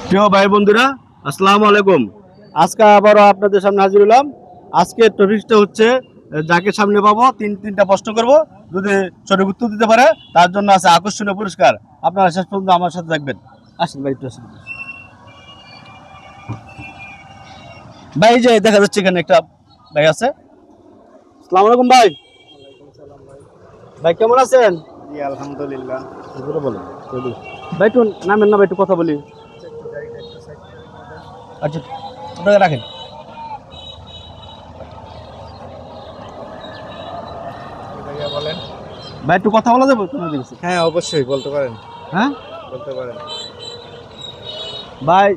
প্রিয় ভাই বন্ধুরা, আসসালামু আলাইকুম। আজকে আবারও আপনাদের সামনে হাজির হলাম। আজকের টপিকটা হচ্ছে যাকে সামনে পাবো তিনটা প্রশ্ন করব, যদি সঠিক উত্তর দিতে পারে তার জন্য আছে আকর্ষণীয় পুরস্কার। আপনারা শেষ পর্যন্ত আমার সাথে থাকবেন। আসেন ভাই, একটু আসেন ভাই। এই যে দেখা যাচ্ছে এখানে একটা ভাই আছে। আসসালামু আলাইকুম ভাই। ভাই কেমন আছেন? জি আলহামদুলিল্লাহ। বলেন ভাই, একটু নামেন না ভাই, একটু কথা বলি। আচ্ছা, ওটাকে রাখেন ভাইয়া বলেন। ভাই, একটু কথা বলা যাবে? হ্যাঁ অবশ্যই বলতে পারেন। হ্যাঁ বলতে পারেন। ভাই,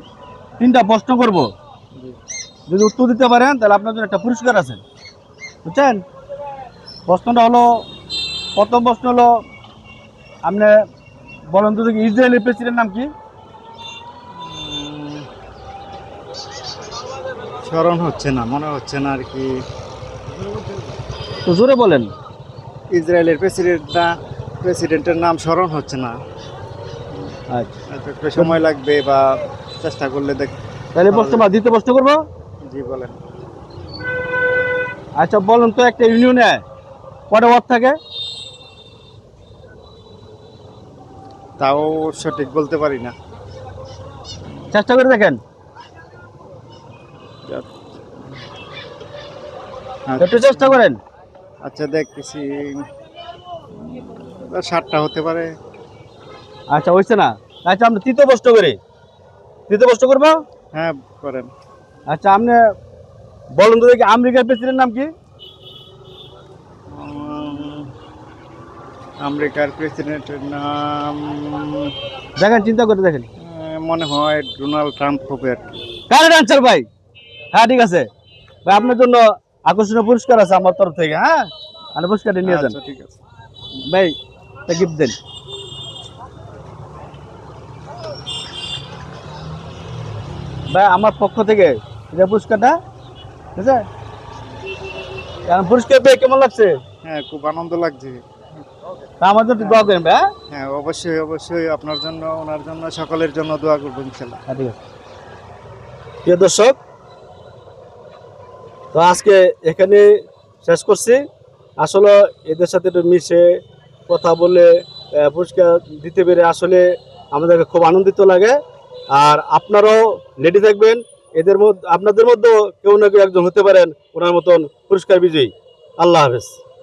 তিনটা প্রশ্ন করব, জি। যদি উত্তর দিতে পারেন তাহলে আপনার জন্য একটা পুরস্কার আছে, বুঝছেন? প্রশ্নটা হলো, প্রথম প্রশ্ন হলো, আপনি বলেন তো দেখি ইসরায়েলের প্রেসিডেন্ট নাম কি? স্মরণ হচ্ছে না, মনে হচ্ছে না আর কি। তো জোরে বলেন। ইসরায়েলের প্রেসিডেন্টের নাম স্মরণ হচ্ছে না। আচ্ছা, হয়তো একটু সময় লাগবে বা চেষ্টা করলে দেখ। তাহলে প্রশ্ন বা দ্বিতীয় প্রশ্ন করবো। জি বলেন। আচ্ছা বলেন তো, একটা ইউনিয়নে কটা ওয়ার্ড থাকে? তাও সঠিক বলতে পারি না। চেষ্টা করে দেখেন, একটু চেষ্টা করেন। আচ্ছা দেখতেছি, 7টা হতে পারে। আচ্ছা হয়েছে না? আচ্ছা আমরা তৃতীয় প্রশ্ন করি। তৃতীয় প্রশ্ন করবো। হ্যাঁ করেন। আচ্ছা আপনি বলেন তো দেখি আমেরিকার প্রেসিডেন্ট নাম কি? আমেরিকার প্রেসিডেন্টের নাম দেখেন, চিন্তা করে দেখেন। মনে হয় ডোনাল্ড ট্রাম্প হবে আর কি। কারেক্ট আনসার ভাই। হ্যাঁ ঠিক আছে ভাই, আপনার জন্য আকর্ষণীয় পুরস্কার আছে আমার তরফ থেকে। হ্যাঁ, আর পুরস্কারটা নিয়ে যান আচ্ছা ঠিক আছে ভাই, গিফট দেন ভাই আমার পক্ষ থেকে যে পুরস্কারটা, ঠিক আছে? কারণ পুরস্কার পেয়ে কেমন লাগছে? হ্যাঁ খুব আনন্দ লাগছে। তা আমার জন্য একটু দোয়া করেন ভাই। হ্যাঁ অবশ্যই অবশ্যই আপনার জন্য, ওনার জন্য, সকলের জন্য দোয়া করবো ইনশাল্লাহ। হ্যাঁ ঠিক আছে। প্রিয় দর্শক, তো আজকে এখানে শেষ করছি। আসলে এদের সাথে একটু মিশে কথা বলে পুরস্কার দিতে পেরে আসলে আমাদেরকে খুব আনন্দিত লাগে। আর আপনারাও রেডি থাকবেন, এদের মধ্যে আপনাদের মধ্যেও কেউ না কেউ একজন হতে পারেন ওনার মতন পুরস্কার বিজয়ী। আল্লাহ হাফেজ।